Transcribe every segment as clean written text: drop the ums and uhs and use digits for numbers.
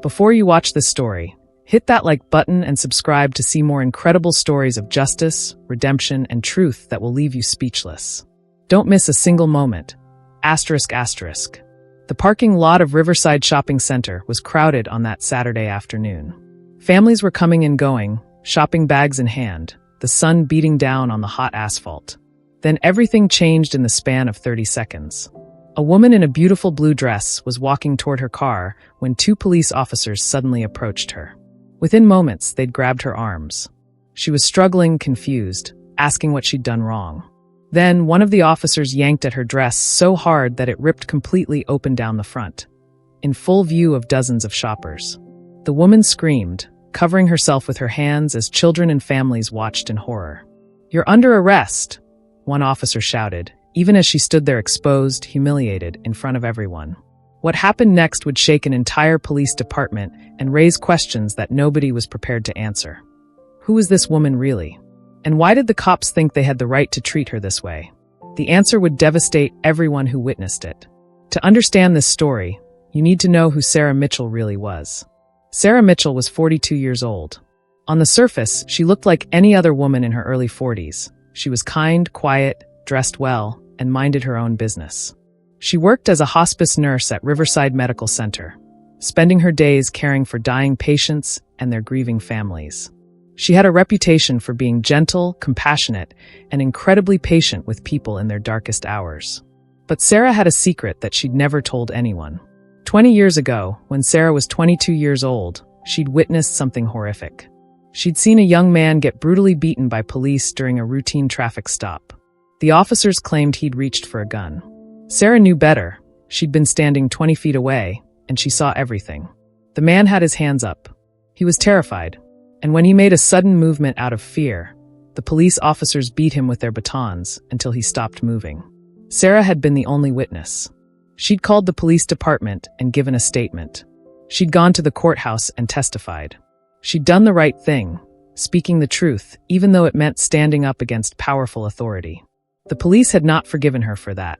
Before you watch this story, hit that like button and subscribe to see more incredible stories of justice, redemption, and truth that will leave you speechless. Don't miss a single moment. ***. The parking lot of Riverside Shopping Center was crowded on that Saturday afternoon. Families were coming and going, shopping bags in hand, the sun beating down on the hot asphalt. Then everything changed in the span of 30 seconds. A woman in a beautiful blue dress was walking toward her car when two police officers suddenly approached her. Within moments, they'd grabbed her arms. She was struggling, confused, asking what she'd done wrong. Then, one of the officers yanked at her dress so hard that it ripped completely open down the front, in full view of dozens of shoppers. The woman screamed, covering herself with her hands as children and families watched in horror. "You're under arrest," one officer shouted, even as she stood there exposed, humiliated, in front of everyone. What happened next would shake an entire police department and raise questions that nobody was prepared to answer. Who was this woman really? And why did the cops think they had the right to treat her this way? The answer would devastate everyone who witnessed it. To understand this story, you need to know who Sarah Mitchell really was. Sarah Mitchell was 42 years old. On the surface, she looked like any other woman in her early 40s. She was kind, quiet, dressed well, and minded her own business. She worked as a hospice nurse at Riverside Medical Center, spending her days caring for dying patients and their grieving families. She had a reputation for being gentle, compassionate, and incredibly patient with people in their darkest hours. But Sarah had a secret that she'd never told anyone. 20 years ago, when Sarah was 22 years old, she'd witnessed something horrific. She'd seen a young man get brutally beaten by police during a routine traffic stop. The officers claimed he'd reached for a gun. Sarah knew better. She'd been standing 20 feet away, and she saw everything. The man had his hands up. He was terrified. And when he made a sudden movement out of fear, the police officers beat him with their batons until he stopped moving. Sarah had been the only witness. She'd called the police department and given a statement. She'd gone to the courthouse and testified. She'd done the right thing, speaking the truth, even though it meant standing up against powerful authority. The police had not forgiven her for that.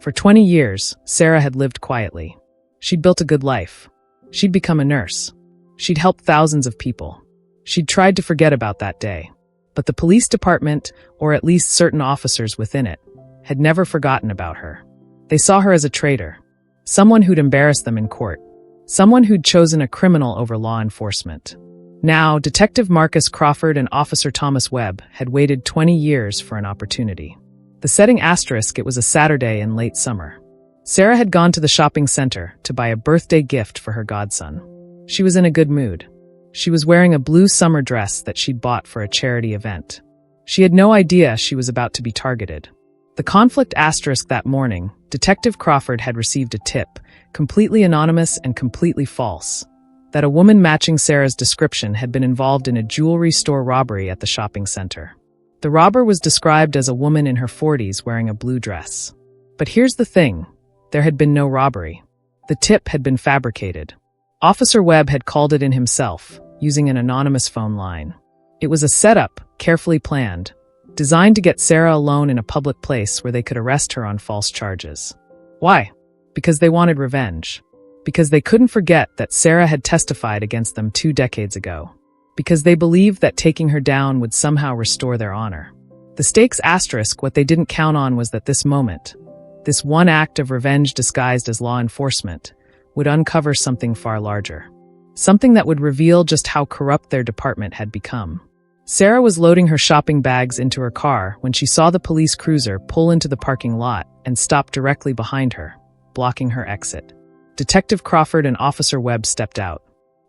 For 20 years, Sarah had lived quietly. She'd built a good life. She'd become a nurse. She'd helped thousands of people. She'd tried to forget about that day. But the police department, or at least certain officers within it, had never forgotten about her. They saw her as a traitor, someone who'd embarrassed them in court, someone who'd chosen a criminal over law enforcement. Now, Detective Marcus Crawford and Officer Thomas Webb had waited 20 years for an opportunity. The setting asterisk, it was a Saturday in late summer. Sarah had gone to the shopping center to buy a birthday gift for her godson. She was in a good mood. She was wearing a blue summer dress that she'd bought for a charity event. She had no idea she was about to be targeted. The conflict asterisk that morning, Detective Crawford had received a tip, completely anonymous and completely false, that a woman matching Sarah's description had been involved in a jewelry store robbery at the shopping center. The robber was described as a woman in her 40s wearing a blue dress. But here's the thing, there had been no robbery. The tip had been fabricated. Officer Webb had called it in himself, using an anonymous phone line. It was a setup, carefully planned, designed to get Sarah alone in a public place where they could arrest her on false charges. Why? Because they wanted revenge. Because they couldn't forget that Sarah had testified against them 2 decades ago. Because they believed that taking her down would somehow restore their honor. The stakes asterisk, what they didn't count on was that this moment, this one act of revenge disguised as law enforcement, would uncover something far larger. Something that would reveal just how corrupt their department had become. Sarah was loading her shopping bags into her car when she saw the police cruiser pull into the parking lot and stop directly behind her, blocking her exit. Detective Crawford and Officer Webb stepped out.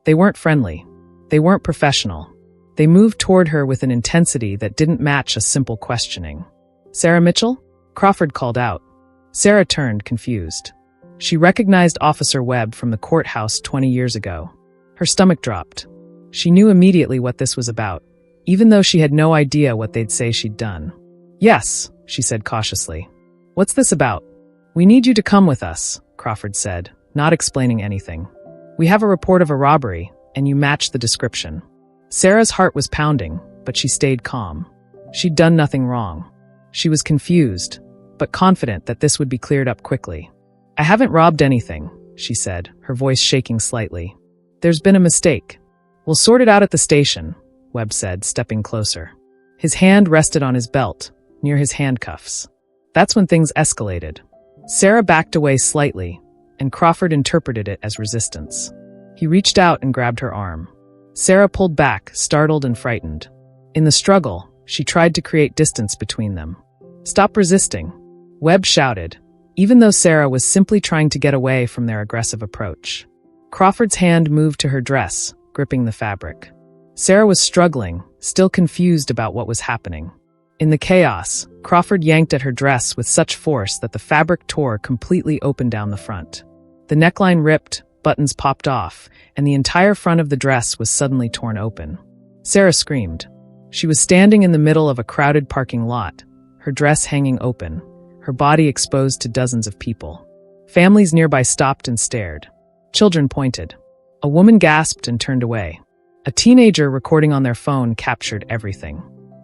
They weren't friendly. They weren't professional. They moved toward her with an intensity that didn't match a simple questioning. "Sarah Mitchell?" Crawford called out. Sarah turned, confused. She recognized Officer Webb from the courthouse 20 years ago. Her stomach dropped. She knew immediately what this was about, even though she had no idea what they'd say she'd done. "Yes," she said cautiously. "What's this about?" "We need you to come with us," Crawford said, not explaining anything. "We have a report of a robbery, and you match the description." Sarah's heart was pounding, but she stayed calm. She'd done nothing wrong. She was confused, but confident that this would be cleared up quickly. "I haven't robbed anything," she said, her voice shaking slightly. There's been a mistake. We'll sort it out at the station, Webb said, stepping closer. His hand rested on his belt, near his handcuffs. That's when things escalated. Sarah backed away slightly, and Crawford interpreted it as resistance. He reached out and grabbed her arm. Sarah pulled back, startled and frightened. In the struggle, she tried to create distance between them. "Stop resisting," Webb shouted, even though Sarah was simply trying to get away from their aggressive approach. Crawford's hand moved to her dress, gripping the fabric. Sarah was struggling, still confused about what was happening. In the chaos, Crawford yanked at her dress with such force that the fabric tore completely open down the front. The neckline ripped, buttons popped off, and the entire front of the dress was suddenly torn open. Sarah screamed. She was standing in the middle of a crowded parking lot, her dress hanging open, her body exposed to dozens of people. Families nearby stopped and stared. Children pointed. A woman gasped and turned away. A teenager recording on their phone captured everything.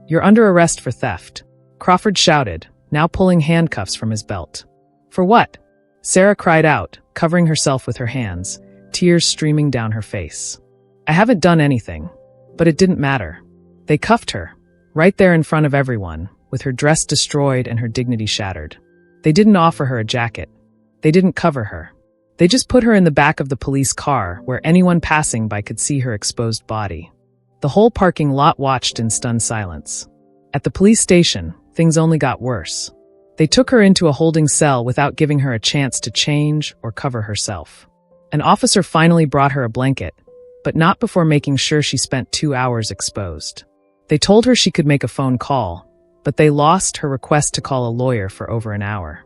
"You're under arrest for theft," Crawford shouted, now pulling handcuffs from his belt. "For what?" Sarah cried out, covering herself with her hands, tears streaming down her face. "I haven't done anything." But it didn't matter. They cuffed her, right there in front of everyone, with her dress destroyed and her dignity shattered. They didn't offer her a jacket. They didn't cover her. They just put her in the back of the police car where anyone passing by could see her exposed body. The whole parking lot watched in stunned silence. At the police station, things only got worse. They took her into a holding cell without giving her a chance to change or cover herself. An officer finally brought her a blanket, but not before making sure she spent 2 hours exposed. They told her she could make a phone call, but they lost her request to call a lawyer for over an hour.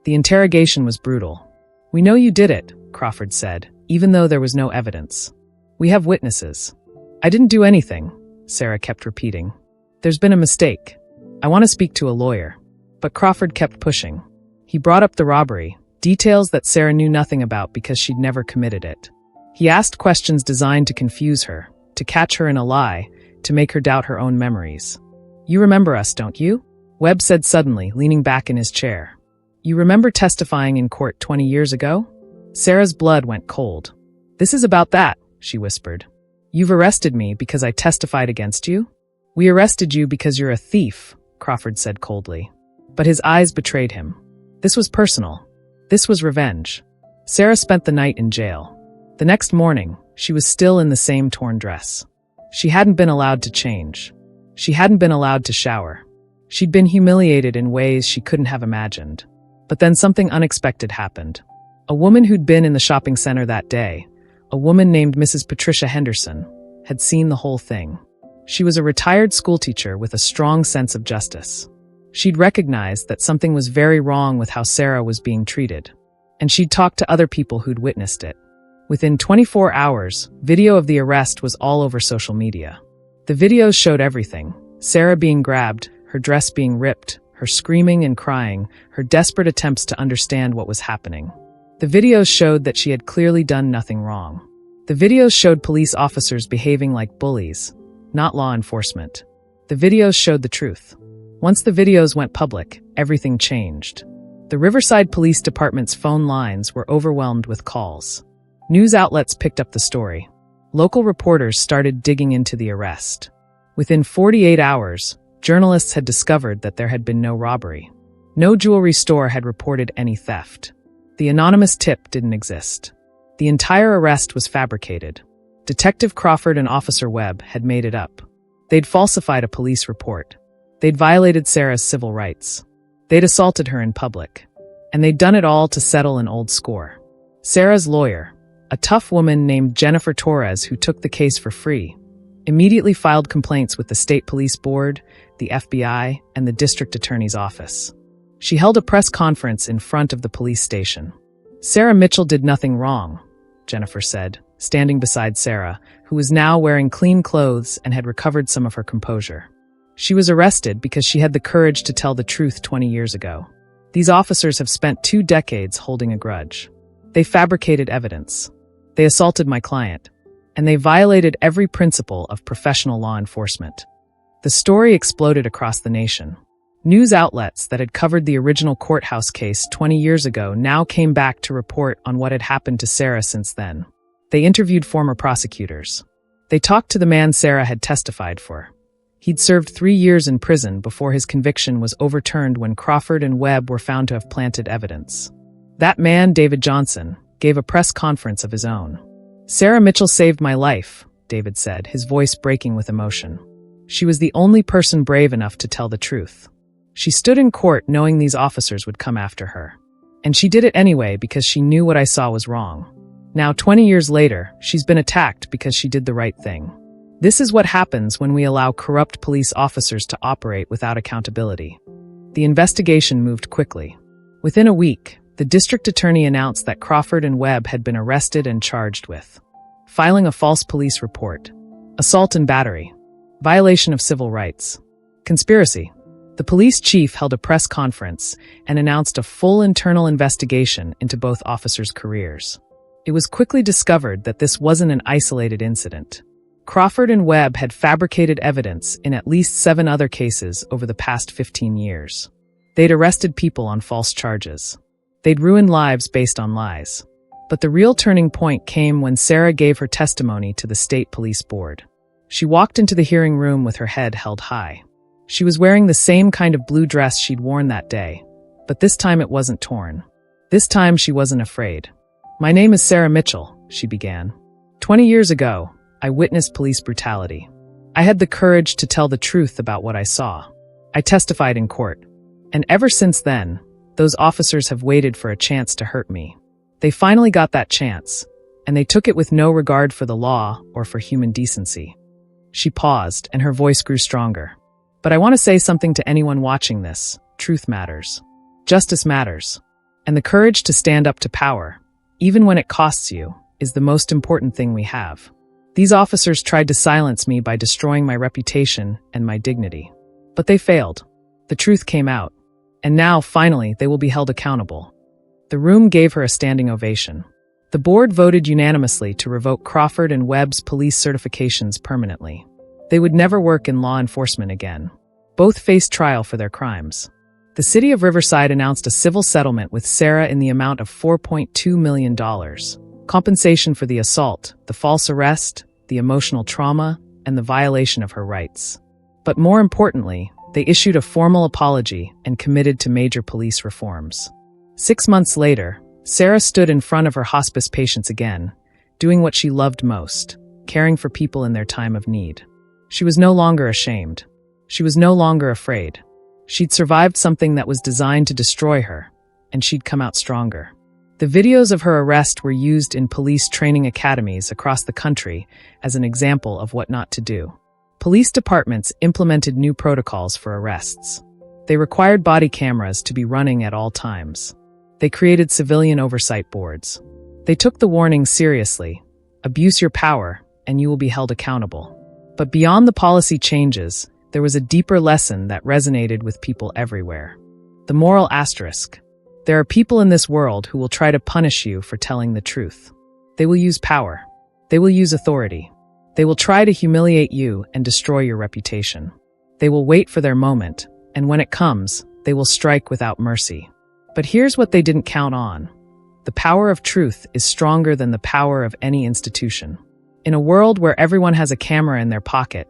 The interrogation was brutal. "We know you did it," Crawford said, even though there was no evidence. "We have witnesses." "I didn't do anything," Sarah kept repeating. "There's been a mistake. I want to speak to a lawyer." But Crawford kept pushing. He brought up the robbery, details that Sarah knew nothing about because she'd never committed it. He asked questions designed to confuse her, to catch her in a lie, to make her doubt her own memories. "You remember us, don't you?" Webb said suddenly, leaning back in his chair. "You remember testifying in court 20 years ago?" Sarah's blood went cold. "This is about that," she whispered. "You've arrested me because I testified against you?" "We arrested you because you're a thief," Crawford said coldly. But his eyes betrayed him. This was personal. This was revenge. Sarah spent the night in jail. The next morning, she was still in the same torn dress. She hadn't been allowed to change. She hadn't been allowed to shower. She'd been humiliated in ways she couldn't have imagined. But then something unexpected happened. A woman who'd been in the shopping center that day, a woman named Mrs. Patricia Henderson, had seen the whole thing. She was a retired schoolteacher with a strong sense of justice. She'd recognized that something was very wrong with how Sarah was being treated, and she'd talked to other people who'd witnessed it. Within 24 hours, video of the arrest was all over social media. The videos showed everything: Sarah being grabbed, her dress being ripped, her screaming and crying, her desperate attempts to understand what was happening. The videos showed that she had clearly done nothing wrong. The videos showed police officers behaving like bullies, not law enforcement. The videos showed the truth. Once the videos went public, everything changed. The Riverside Police Department's phone lines were overwhelmed with calls. News outlets picked up the story. Local reporters started digging into the arrest. Within 48 hours, journalists had discovered that there had been no robbery. No jewelry store had reported any theft. The anonymous tip didn't exist. The entire arrest was fabricated. Detective Crawford and Officer Webb had made it up. They'd falsified a police report. They'd violated Sarah's civil rights. They'd assaulted her in public. And they'd done it all to settle an old score. Sarah's lawyer, a tough woman named Jennifer Torres who took the case for free, immediately filed complaints with the State Police Board, the FBI, and the District Attorney's Office. She held a press conference in front of the police station. "Sarah Mitchell did nothing wrong," Jennifer said, standing beside Sarah, who was now wearing clean clothes and had recovered some of her composure. "She was arrested because she had the courage to tell the truth 20 years ago. These officers have spent 2 decades holding a grudge. They fabricated evidence. They assaulted my client. And they violated every principle of professional law enforcement." The story exploded across the nation. News outlets that had covered the original courthouse case 20 years ago now came back to report on what had happened to Sarah since then. They interviewed former prosecutors. They talked to the man Sarah had testified for. He'd served 3 years in prison before his conviction was overturned when Crawford and Webb were found to have planted evidence. That man, David Johnson, gave a press conference of his own. "Sarah Mitchell saved my life," David said, his voice breaking with emotion. "She was the only person brave enough to tell the truth. She stood in court knowing these officers would come after her. And she did it anyway because she knew what I saw was wrong. Now, 20 years later, she's been attacked because she did the right thing. This is what happens when we allow corrupt police officers to operate without accountability." The investigation moved quickly. Within a week, the district attorney announced that Crawford and Webb had been arrested and charged with filing a false police report, assault and battery, violation of civil rights, conspiracy. The police chief held a press conference and announced a full internal investigation into both officers' careers. It was quickly discovered that this wasn't an isolated incident. Crawford and Webb had fabricated evidence in at least 7 other cases over the past 15 years. They'd arrested people on false charges. They'd ruined lives based on lies. But the real turning point came when Sarah gave her testimony to the state police board. She walked into the hearing room with her head held high. She was wearing the same kind of blue dress she'd worn that day, but this time it wasn't torn. This time she wasn't afraid. "My name is Sarah Mitchell," she began. 20 years ago, I witnessed police brutality. I had the courage to tell the truth about what I saw. I testified in court. And ever since then, those officers have waited for a chance to hurt me. They finally got that chance, and they took it with no regard for the law or for human decency. She paused, and her voice grew stronger. "But I want to say something to anyone watching this. Truth matters. Justice matters. And the courage to stand up to power, even when it costs you, is the most important thing we have. These officers tried to silence me by destroying my reputation and my dignity. But they failed. The truth came out. And now, finally, they will be held accountable." The room gave her a standing ovation. The board voted unanimously to revoke Crawford and Webb's police certifications permanently. They would never work in law enforcement again. Both faced trial for their crimes. The city of Riverside announced a civil settlement with Sarah in the amount of $4.2 million. Compensation for the assault, the false arrest, the emotional trauma, and the violation of her rights. But more importantly, they issued a formal apology and committed to major police reforms. 6 months later, Sarah stood in front of her hospice patients again, doing what she loved most, caring for people in their time of need. She was no longer ashamed. She was no longer afraid. She'd survived something that was designed to destroy her, and she'd come out stronger. The videos of her arrest were used in police training academies across the country as an example of what not to do. Police departments implemented new protocols for arrests. They required body cameras to be running at all times. They created civilian oversight boards. They took the warning seriously. Abuse your power, and you will be held accountable. But beyond the policy changes, there was a deeper lesson that resonated with people everywhere. The moral asterisk. There are people in this world who will try to punish you for telling the truth. They will use power. They will use authority. They will try to humiliate you and destroy your reputation. They will wait for their moment, and when it comes, they will strike without mercy. But here's what they didn't count on. The power of truth is stronger than the power of any institution. In a world where everyone has a camera in their pocket,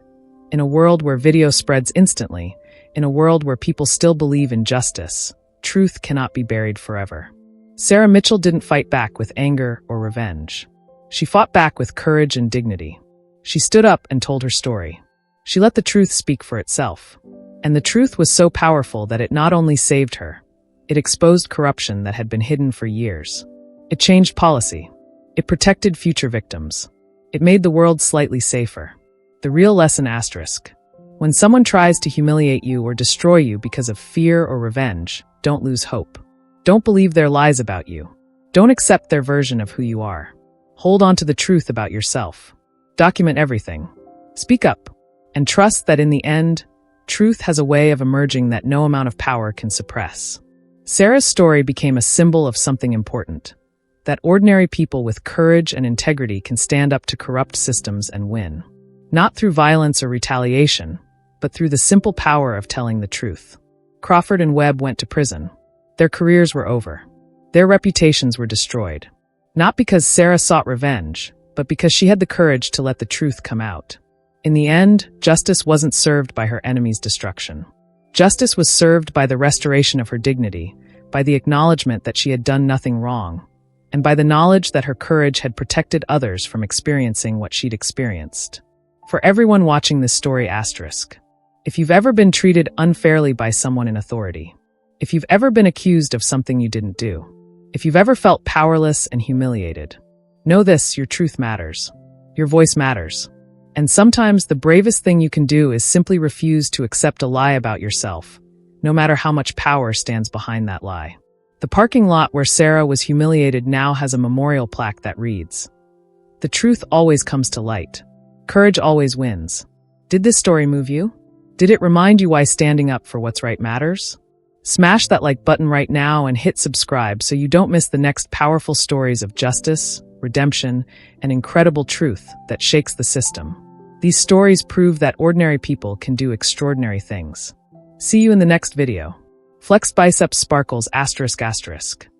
in a world where video spreads instantly, in a world where people still believe in justice, truth cannot be buried forever. Sarah Mitchell didn't fight back with anger or revenge. She fought back with courage and dignity. She stood up and told her story. She let the truth speak for itself. And the truth was so powerful that it not only saved her, it exposed corruption that had been hidden for years. It changed policy. It protected future victims. It made the world slightly safer. The real lesson asterisk. When someone tries to humiliate you or destroy you because of fear or revenge, don't lose hope. Don't believe their lies about you. Don't accept their version of who you are. Hold on to the truth about yourself. Document everything. Speak up. And trust that in the end, truth has a way of emerging that no amount of power can suppress. Sarah's story became a symbol of something important. That ordinary people with courage and integrity can stand up to corrupt systems and win. Not through violence or retaliation, but through the simple power of telling the truth. Crawford and Webb went to prison. Their careers were over. Their reputations were destroyed. Not because Sarah sought revenge, but because she had the courage to let the truth come out. In the end, justice wasn't served by her enemy's destruction. Justice was served by the restoration of her dignity, by the acknowledgement that she had done nothing wrong, and by the knowledge that her courage had protected others from experiencing what she'd experienced. For everyone watching this story, if you've ever been treated unfairly by someone in authority, if you've ever been accused of something you didn't do, if you've ever felt powerless and humiliated, know this: your truth matters. Your voice matters. And sometimes the bravest thing you can do is simply refuse to accept a lie about yourself, no matter how much power stands behind that lie. The parking lot where Sarah was humiliated now has a memorial plaque that reads, "The truth always comes to light. Courage always wins." Did this story move you? Did it remind you why standing up for what's right matters? Smash that like button right now and hit subscribe so you don't miss the next powerful stories of justice, redemption, and incredible truth that shakes the system. These stories prove that ordinary people can do extraordinary things. See you in the next video. Flex biceps sparkles ***.